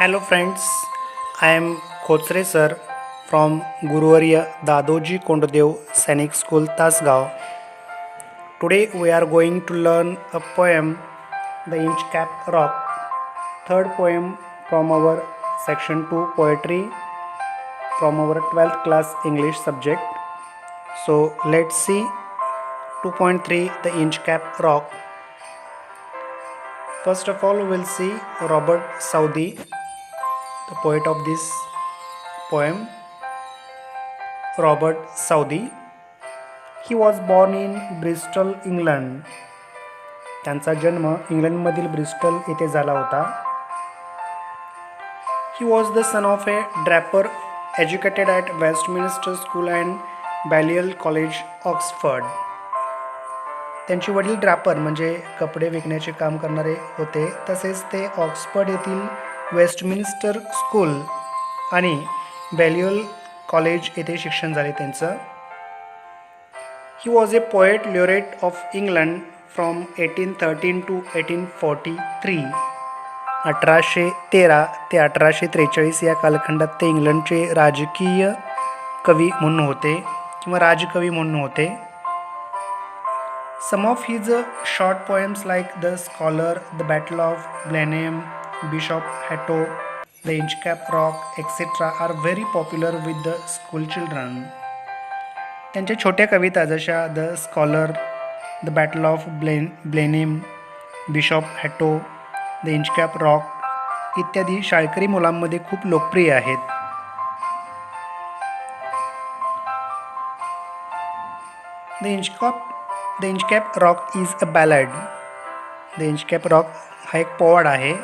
Hello friends, I am Khotsre sir from Guruvarya Dadoji Kondadev Sainik School Tasgaon. Today we are going to learn a poem, The Inch Cap Rock, third poem from our section 2 poetry from our 12th class English subject. So let's see 2.3 The Inch Cap Rock. First of all, we'll see Robert Southey, the poet of this poem. Robert Southey. He was born in Bristol, England. त्यांचा जन्म इंग्लंडमधील Bristol येथे झाला होता. He was the son of a draper educated at Westminster School and Balliol College, Oxford. त्यांचे वडील Draper म्हणजे कपडे विकण्याचे काम करणारे होते. तसेच ते ऑक्सफर्ड येथील वेस्टमिन्स्टर स्कूल आणि बॅलियल कॉलेज येथे शिक्षण झाले त्यांचं. He was a poet laureate of England from 1813 to 1843. 1813 ते 1843 या कालखंडात ते इंग्लंडचे राजकीय कवी म्हणून होते किंवा राजकवी म्हणून होते. Some of his short poems like The Scholar, The Battle of Blenheim, Bishop Hatto, The Inchcape Rock, etc. are very popular with the school children. त्यांच्या छोट्या कविता जशा the scholar, the battle of Blenheim, Bishop Hatto, the Inchcape Rock इत्यादी शाळकरी मुलांमध्ये खूप लोकप्रिय आहेत. The Inchcape Rock is a ballad. The Inchcape Rock हा एक पोवाड आहे.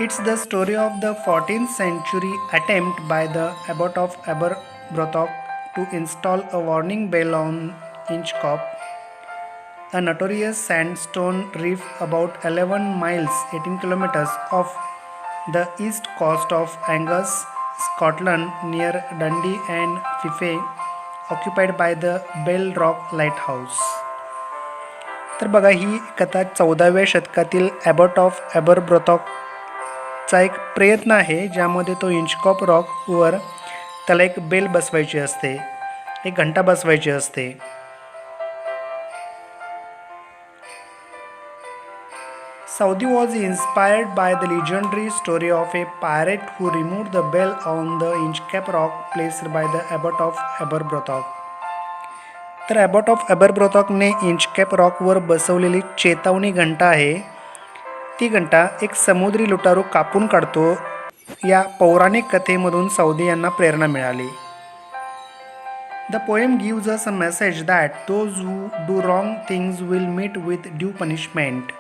It's the story of the 14th century attempt by the abbot of Aberbrothock to install a warning bell on Inchcape, a notorious sandstone reef about 11 miles 18 kilometers off the east coast of Angus, Scotland, near Dundee and Fife, occupied by the Bell Rock Lighthouse. तर बघा, ही कथा 14व्या शतकातील ॲबट of ॲबरब्रॉथॉकचा एक प्रयत्न आहे, ज्यामध्ये तो इंचकॉप रॉकवर त्याला एक बेल बसवायची असते, एक घंटा बसवायची असते. Southey was inspired by the legendary story of a pirate who removed the bell on the Inchcape Rock placed by the abbot of Aberbrothock. तर ॲबट ऑफ ॲबरब्रॉथॉकने इंचकॅप रॉकवर बसवलेली चेतावणी घंटा आहे, ती घंटा एक समुद्री लुटारू कापून काढतो. या पौराणिक कथेमधून सौदी यांना प्रेरणा मिळाली. The poem gives us a message that those who do wrong things will meet with due punishment.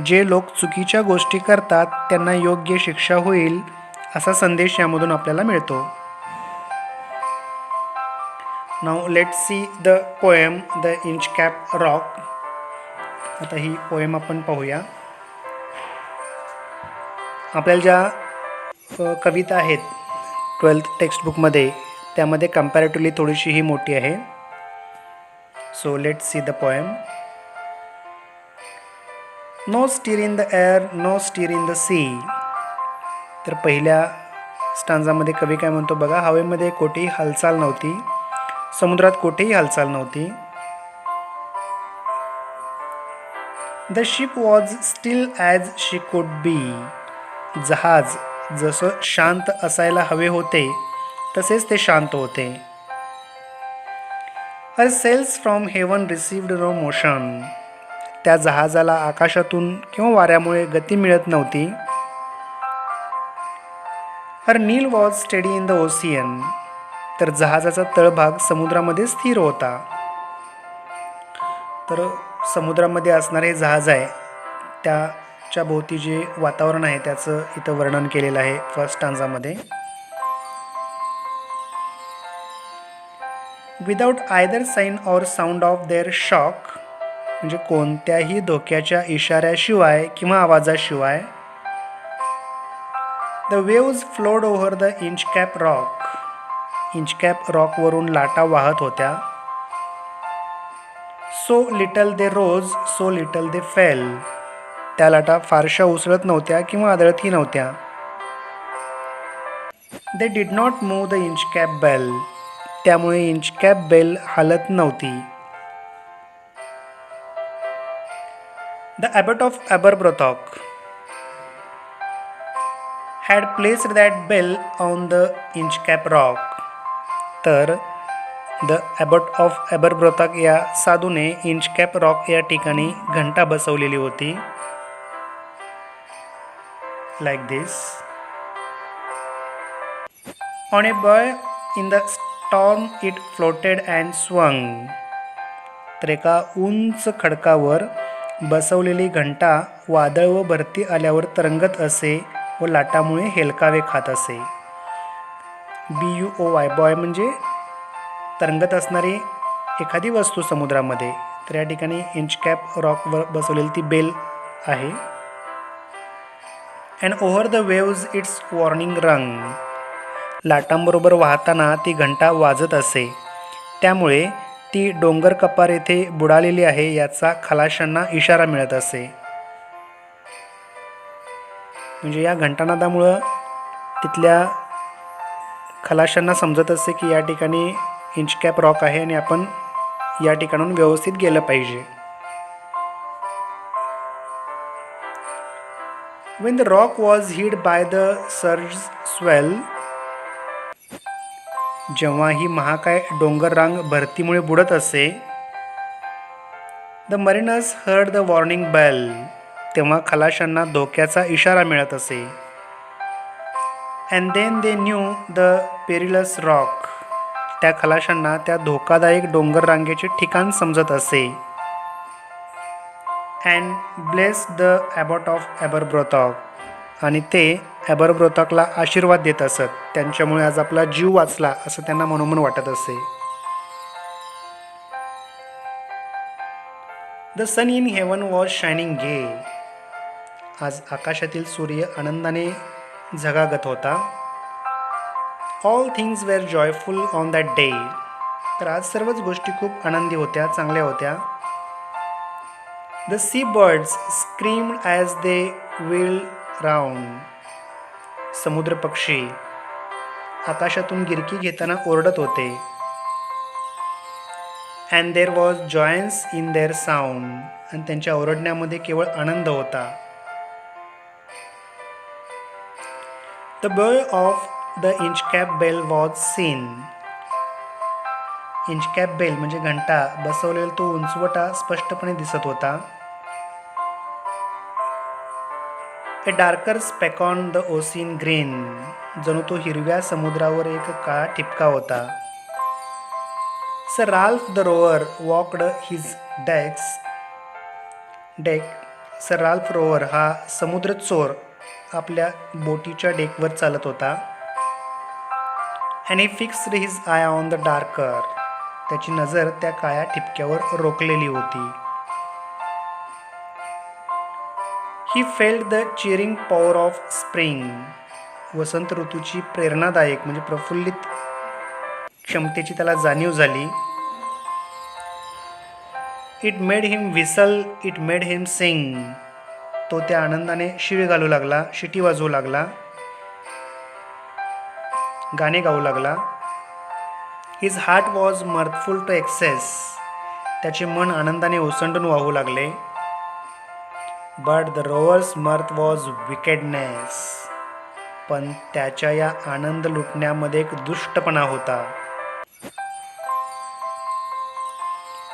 जे लोक चुकीच्या गोष्टी करतात त्यांना योग्य शिक्षा होईल, असा संदेश यामधून आपल्याला मिळतो. Now let's see the poem the Inchcape Rock. आता ही पोएम आपण पाहूया. आपल्याला ज्या कविता आहेत 12th टेक्स्टबुकमध्ये, त्यामध्ये कम्पॅरेटिव्हली थोडीशी ही मोठी आहे. So let's see the poem. No stir in the air, no stir in the sea. तर पहिल्या स्टांजामध्ये कवी काय म्हणतो बघा, हवेमध्ये कोठेही हालचाल नव्हती, समुद्रात कोठेही हालचाल नव्हती. The ship was steel as she could be. जहाज जसं शांत असायला हवे होते तसेच ते शांत होते. Her sails from heaven received no motion. त्या जहाजाला आकाशातून किंवा वाऱ्यामुळे गती मिळत नव्हती. Her keel was steady in the ocean. तर जहाजाचा तळभाग समुद्रामध्ये स्थिर होता. तर समुद्रामध्ये असणारे जहाज आहे, त्याच्या भोवती जे वातावरण आहे त्याचं इथं वर्णन केलेलं आहे फर्स्ट स्टांजामध्ये. Without either sign or sound of their shock. म्हणजे कोणत्याही धोक्याच्या इशाऱ्याशिवाय किंवा आवाजाशिवाय. The waves flowed over the Inchcape Rock. Inchcape रॉकवरून लाटा वाहत होत्या. So little they rose, so little they fell. त्या लाटा फारशा उसळत नव्हत्या किंवा आदळतही नव्हत्या. They did not move the Inchcape bell. त्यामुळे इंचकॅप बेल हालत नव्हती. The abbot of Aberbrothok had placed that bell on the Inchcap Rock. तर द ॲबट ऑफ ॲबरब्रोथॉक या साधूने इंचकॅप रॉक या ठिकाणी घंटा बसवलेली होती. Like this. On a boy in the storm it floated and swung. तर एका उंच खडकावर बसवलेली घंटा वादळ व भरती आल्यावर तरंगत असे व लाटामुळे हेलकावे खात असे. BUOY बॉय म्हणजे तरंगत असणारी एखादी वस्तू समुद्रामध्ये. तर या ठिकाणी इंचकॅप रॉकवर बसवलेली ती बेल आहे. And over the waves it's warning रंग. लाटांबरोबर वाहताना ती घंटा वाजत असे. त्यामुळे ती डोंगर कपार येथे बुडालेली आहे याचा खलाशांना इशारा मिळत असे. म्हणजे या घंटानादामुळं तिथल्या खलाशांना समजत असे की या ठिकाणी इंचकॅप रॉक आहे आणि आपण या ठिकाणून व्यवस्थित गेलं पाहिजे. When the rock was hit by the surge swell. जेव्हा ही महाकाय डोंगर रांग भरतीमुळे बुडत असे. The mariners heard the warning bell. तेव्हा खलाशांना धोक्याचा इशारा मिळत असे. And then they knew the perilous rock. त्या खलाशांना त्या धोकादायक डोंगर रांगेचे ठिकाण समजत असे. And blessed the abbot of ॲबरब्रोथॉक. आणि ते ॲबरब्रोथॉकला आशीर्वाद देत असत. त्यांच्यामुळे आज आपला जीव वाचला असं त्यांना मनोमन वाटत असे. The sun in heaven was shining gay. आज आकाशातील सूर्य आनंदाने झगागत होता. All things were joyful on that day. तर आज सर्वच गोष्टी खूप आनंदी होत्या, चांगल्या होत्या. The sea birds screamed as they wheeled round. समुद्र पक्षी आकाशातून गिरकी घेताना ओरडत होते. And there was joyance in their sound. आणि त्यांच्या ओरडण्यामध्ये केवळ आनंद होता. The bow of the Inchcap bell was seen. Inchcape bell म्हणजे घंटा बसवलेला तो उंचवटा स्पष्टपणे दिसत होता. A darker speck on the ocean green. जणू तो हिरव्या समुद्रावर एक काळा ठिपका होता. Sir Ralph the rower walked his deck. Sir Ralph Rover हा समुद्र चोर आपल्या बोटीच्या डेकवर चालत होता. And he fixed his eye on the darker. त्याची नजर त्या काळ्या ठिपक्यावर रोखलेली होती. He felt the cheering power of spring. वसंत ऋतूची प्रेरणादायक म्हणजे प्रफुल्लित क्षमतेची त्याला जाणीव झाली. It made him whistle, it made him sing. तो त्या आनंदाने शिळ घालू लागला, शिटी वाजवू लागला, गाणे गाऊ लागला. His heart was mirthful to excess. त्याचे मन आनंदाने ओसंडून वाहू लागले. But the rower's mirth was wickedness. पण त्याच्या या आनंद लुटण्यामध्ये एक दुष्टपणा होता.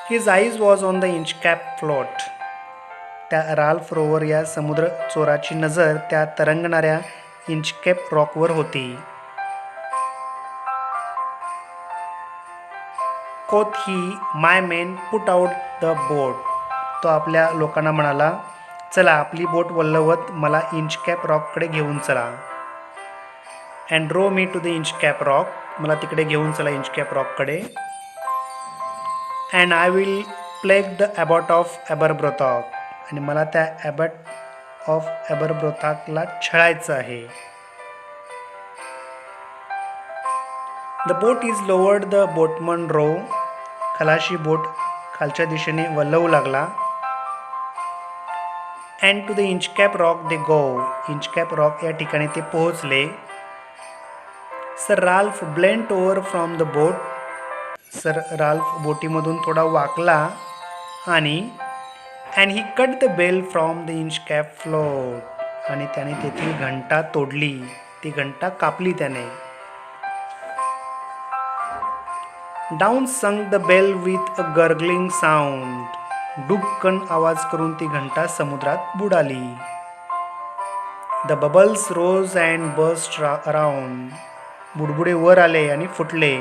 His eyes was on the Inchcap float. त्या राल्फ रोवर या समुद्र चोराची नजर त्या तरंगणाऱ्या इंचकॅप रॉकवर होती. Quoth he, my men, put out the boat. तो आपल्या लोकांना म्हणाला, चला आपली बोट वल्लवत मला इंचकॅप रॉककडे घेऊन चला. And row me to the Inchcape Rock. मला तिकडे घेऊन चला इंचकॅप रॉककडे. And I will plague the abbot of Aberbrothok. आणि मला त्या ॲबट ऑफ ॲबरब्रोथॉकला छळायचं आहे. The boat is lowered the boatmen row. खलाशी बोट खालच्या दिशेने वल्लवू लागला. And to the Inchcape Rock they go. Inchcape Rock या ठिकाणी ते पोहोचले. Sir Ralph bent over from the boat. Sir Ralph बोटीमधून थोडा वाकला आणि and he cut the bell from the Inchcape float. आणि त्याने तेथील घंटा तोडली. ती घंटा कापली त्याने. Down sank the bell with a gurgling sound. डुबकन आवाज करून ती घंटा समुद्रात बुडाली. The bubbles rose and burst around. बुडबुडे वर आले आणि फुटले.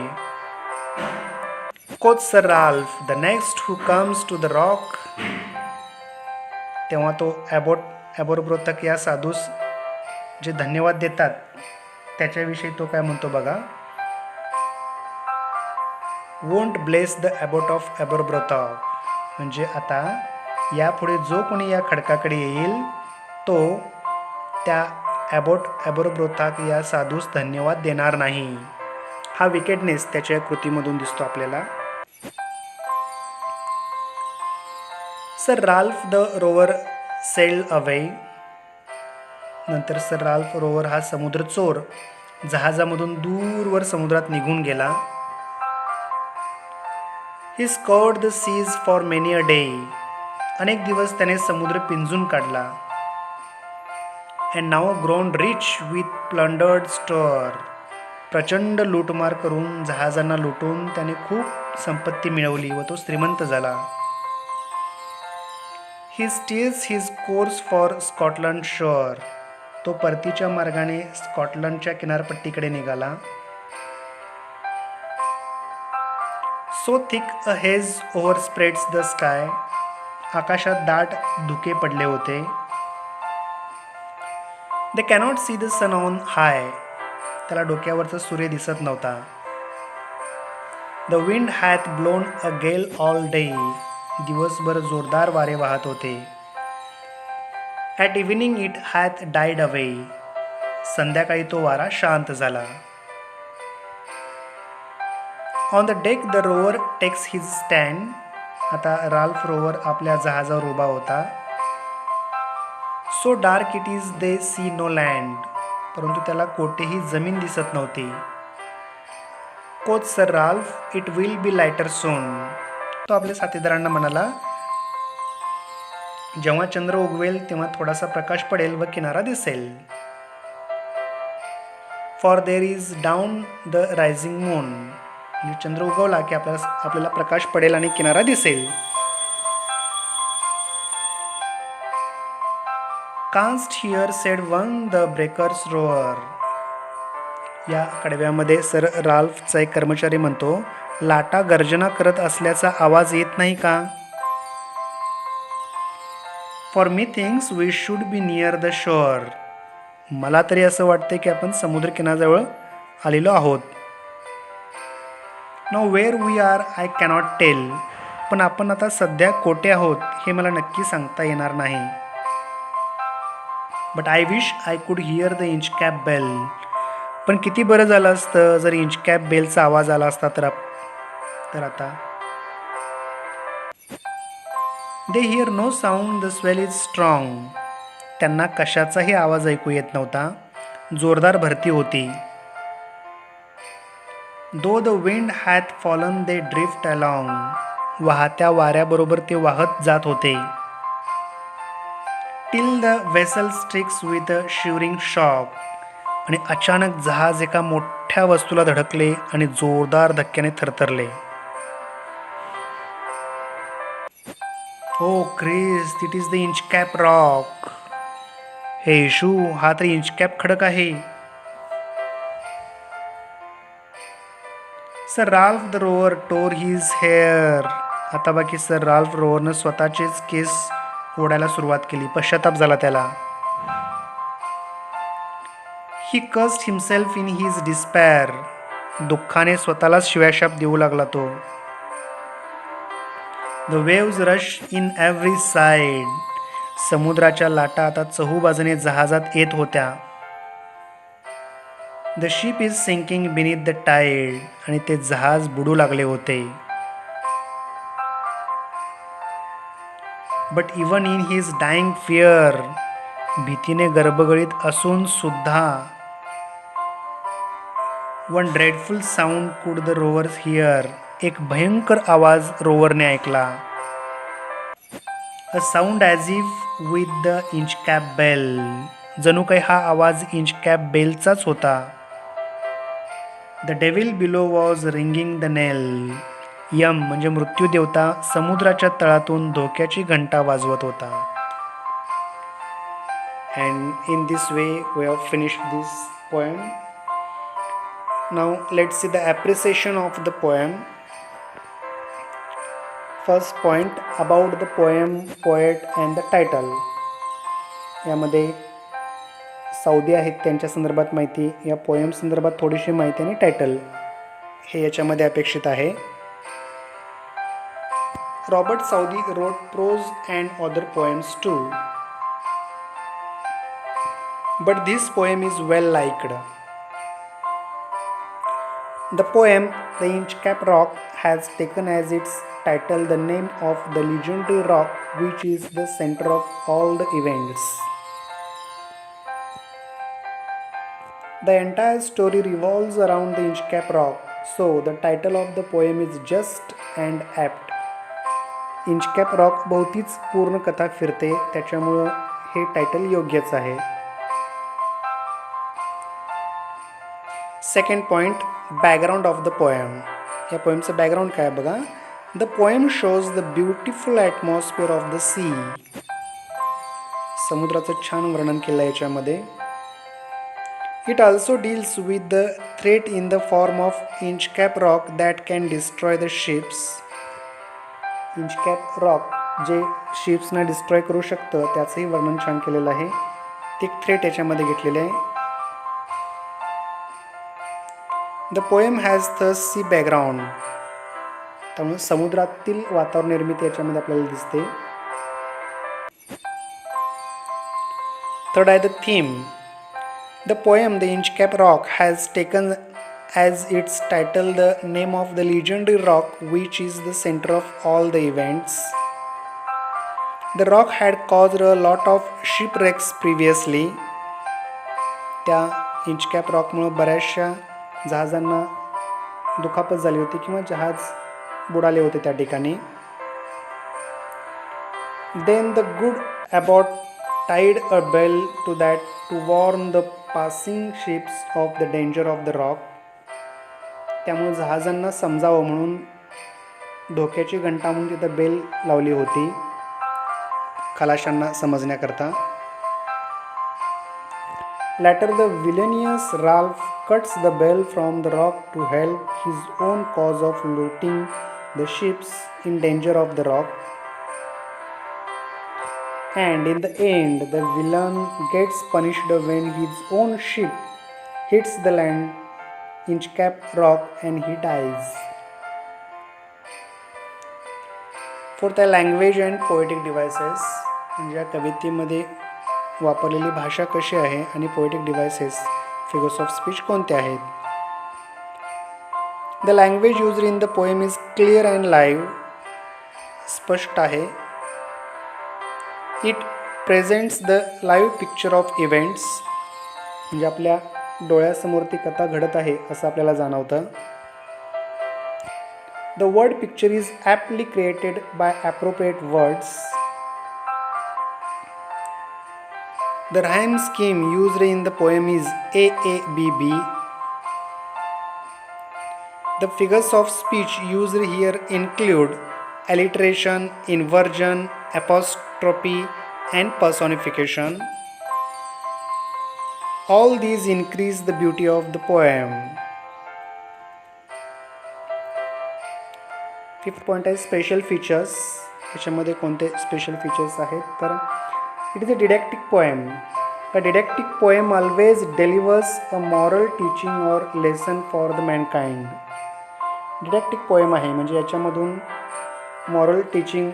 Quoth Sir Ralph, the next who comes to the rock. तेव्हा तो ॲबोरब्रोथक या साधूस जे धन्यवाद देतात त्याच्याविषयी तो काय म्हणतो बघा. Won't bless the abbot of Aberbrothok. म्हणजे आता यापुढे जो कोणी या खडकाकडे येईल तो त्या ॲबोरब्रोथक या साधूस धन्यवाद देणार नाही. हा विकेटनेस त्याच्या कृतीमधून दिसतो आपल्याला. Sir Ralph the Rover sailed away. नंतर सर राल्फ रोवर हा समुद्र चोर जहाजामधून दूरवर समुद्रात निघून गेला. He scoured the seas for many a day. अनेक दिवस त्याने समुद्र पिंजून काढला. And now grown rich with plundered store. प्रचंड लूटमार करून जहाजांना लुटून त्याने खूप संपत्ती मिळवली व तो श्रीमंत झाला. He steers his course for Scotland shore. तो परतीच्या मार्गाने स्कॉटलंडच्या किनारपट्टीकडे निघाला. So thick a haze overspreads the sky. आकाशात दाट धुके पडले होते. They cannot see the sun on high. त्याला डोक्यावरचा सूर्य दिसत नव्हता. The wind hath blown a gale all day. दिवसभर जोरदार वारे वाहत होते. At evening it hath died away. संध्याकाळी तो वारा शांत झाला. On the deck the rover text his stand. आता राल्फ रोवर आपल्या जहाजावर उभा होता. So dark it is they see no land. परंतु त्याला कोठेही जमीन दिसत नव्हती. Quoth Sir Ralph, it will be lighter soon. तो आपल्या साथीदारांना म्हणाला, जेव्हा चंद्र उगवेल तेव्हा थोडासा प्रकाश पडेल व किनारा दिसेल. For there is down the rising moon. म्हणजे चंद्र उगवला की आपल्याला प्रकाश पडेल आणि किनारा दिसेल. Canst hear said one the breakers roar. या कडव्यामध्ये सर राल्फचा एक कर्मचारी म्हणतो, लाटा गर्जना करत असल्याचा आवाज येत नाही का. For methinks we should be near the shore. मला तरी असं वाटते की आपण समुद्रकिनाऱ्याजवळ आलेलो आहोत. Now where we are I cannot tell. पण आपण आता सध्या कोठे आहोत हे मला नक्की सांगता येणार नाही. But I wish I could hear the Inchcape bell. पण किती बरं झालं असतं जर इंचकॅप बेलचा आवाज आला असता तर आता. They hear no sound the swell is strong. त्यांना कशाचाही आवाज ऐकू येत नव्हता. जोरदार भरती होती. Though the wind hath fallen they drift along. वाहत्या वाऱ्याबरोबर ते वाहत जात होते. Till the vessel strikes with a shivering shock. आणि अचानक जहाज एका मोठ्या वस्तूला धडकले आणि जोरदार धक्क्याने थरथरले. O Christ, it is the Inchcape Rock. हे येशू, हा तर इंचकॅप खडक आहे. Sir Ralph the Rover tore his hair. आता बाकी सर राल्फ रोवरनं स्वतःचेच केस ओढायला सुरुवात केली. पश्चाताप झाला त्याला. He cursed himself in his despair. दुःखाने स्वतःलाच शिव्याशाप देऊ लागला तो. The waves rush in every side. समुद्राच्या लाटा आता चहूबाजूने जहाजात येत होत्या. The ship is sinking beneath the tide. आणि ते जहाज बुडू लागले होते. But even in his dying fear, भीतीने गर्भगळीत असून सुद्धा, one dreadful sound could the rowers hear, एक भयंकर आवाज रोवरने ऐकला. A sound as if with the Inchcape bell, जणू काही हा आवाज इंचकॅप बेलचाच होता. The devil below was ringing the knell, यम म्हणजे मृत्यूदेवता समुद्राच्या तळातून धोक्याची घंटा वाजवत होता. And in this way we have finished this poem. Now let's see the appreciation of the poem. First point about the poem, poet and the title. यामध्ये Saudi आहेत त्यांच्या संदर्भात माहिती, या पोएम संदर्भात थोडीशी माहिती आणि टायटल हे याच्यामध्ये अपेक्षित आहे. Robert Saudi wrote prose and other poems too. But this poem is well liked. The poem The Inchcape Rock has taken as its title the name of the legendary rock which is the center of all the events. The entire story revolves around the Inchcape Rock, so the title of the poem is just and apt. Inchcape Rock भोवतीच पूर्ण कथा फिरते, त्याच्यामुळं हे title योग्यच आहे. Second point, background of the poem. या पोएमचं बॅकग्राऊंड काय बघा. The poem shows the beautiful atmosphere of the sea. समुद्राचं छान वर्णन केलं आहे याच्यामध्ये. It also deals with the threat in the form of Inchcape Rock that can destroy the ships. Inchcape Rock जे शिप्सना डिस्ट्रॉय करू शकतं त्याचंही वर्णन छान केलेलं आहे. ते थ्रेट याच्यामध्ये घेतलेले आहे. The poem has the sea background, त्यामुळे समुद्रातील वातावरण निर्मिती याच्यामध्ये आपल्याला दिसते. थर्ड आहे the theme. The poem the Inchcape Rock has taken as its title the name of the legendary rock which is the centre of all the events. The rock had caused a lot of shipwrecks previously. त्या Inchcape रॉकमुळं बऱ्याचशा जहाजांना दुखापत झाली होती किंवा जहाज बुडाले होते त्या ठिकाणी. Then the good abbot tied a bell to that to warn the passing ships of the danger of the rock. त्यामुळे जहाजांना समजावं म्हणून धोक्याची घंटा म्हणून तिथं बेल लावली होती खलाशांना समजण्याकरता. Later the villainous Ralph cuts the bell from the rock to help his own cause of looting the ships in danger of the rock. And in the end, the villain gets punished when his own ship hits the land Inchcape Rock and he dies. Fourth आहे language and poetic devices. म्हणजे या कवितेमध्ये वापरलेली भाषा कशी आहे आणि poetic devices figures of speech कोणते आहेत. The language used in the poem is clear and live. स्पष्ट आहे. It presents the live picture of events. म्हणजे आपल्या डोळ्यासमोर ती कथा घडत आहे असं आपल्याला जाणवतं. The word picture is aptly created by appropriate words. The rhyme scheme used in the poem is AABB. The figures of speech used here include alliteration, inversion, apostrophe, and personification. All these increase the beauty of the poem. Fifth point is special features. याच्यामध्ये कोणते special features आहेत तर it is a didactic poem. A didactic poem always delivers a moral teaching or lesson for the mankind. Didactic poem आहे म्हणजे याच्यामधून moral teaching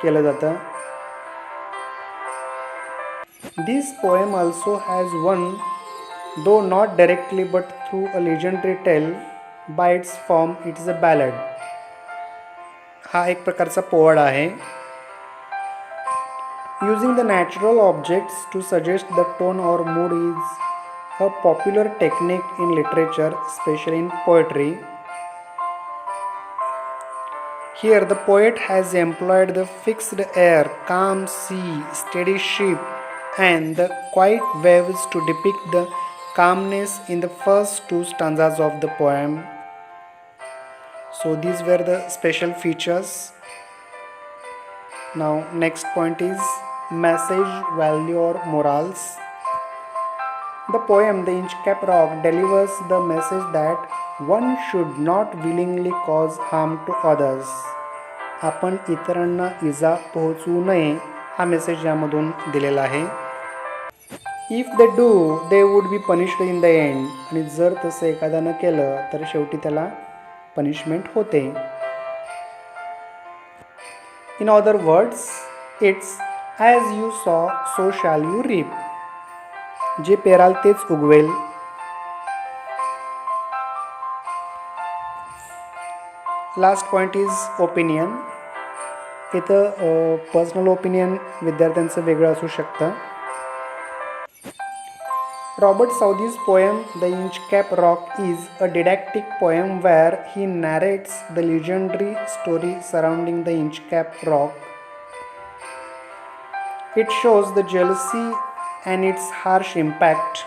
केलं जातं. This poem also has one, though not directly but through a legendary tale, by its form it is a ballad. हा एक प्रकारचा पोवाडा आहे. Using the natural objects to suggest the tone or mood is a popular technique in literature, especially in poetry. Here, the poet has employed the fixed air, calm sea, steady ship, and the quiet waves to depict the calmness in the first two stanzas of the poem. So, these were the special features. Now, next point is message, value, or morals. The poem The Inchcape Rock delivers the message that one should not willingly cause harm to others. आपण इतरांना इजा पोहोचवू नये हा message यामधून दिलेला आहे. If they do they would be punished in the end. आणि जर तसं एखाद्यानं केलं तर शेवटी त्याला पनिशमेंट होते. In other words it's as you sow so shall you reap. जे पेराल तेच उगवेल. Last point is opinion. इथं पर्सनल ओपिनियन विद्यार्थ्यांचं वेगळं असू शकतं. Robert Southey's poem the Inchcape Rock is a didactic poem where he narrates the legendary story surrounding the Inchcape Rock. It shows the jealousy and its harsh impact.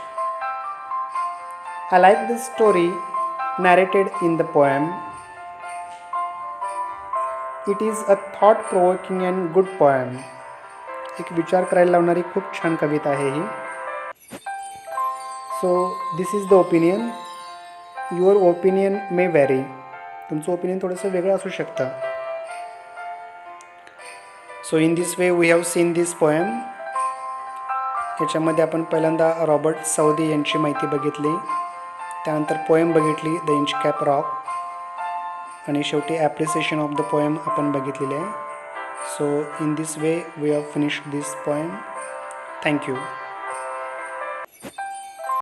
I like the story narrated in the poem. It is a thought-provoking and good poem. एक विचार करायला लावणारी खूप छान कविता आहे ही. So this is the opinion. Your opinion may vary. तुमचं opinion थोडंसं वेगळं असू शकतं. So in this way we have seen this poem. याच्यामध्ये आपण पहिल्यांदा रॉबर्ट साऊदी यांची माहिती बघितली, त्यानंतर पोएम बघितली द इंचकॅप रॉक, आणि शेवटी ॲप्रिसिएशन ऑफ द पोएम आपण बघितलेले आहे. So in this way we have finished this poem. Thank you.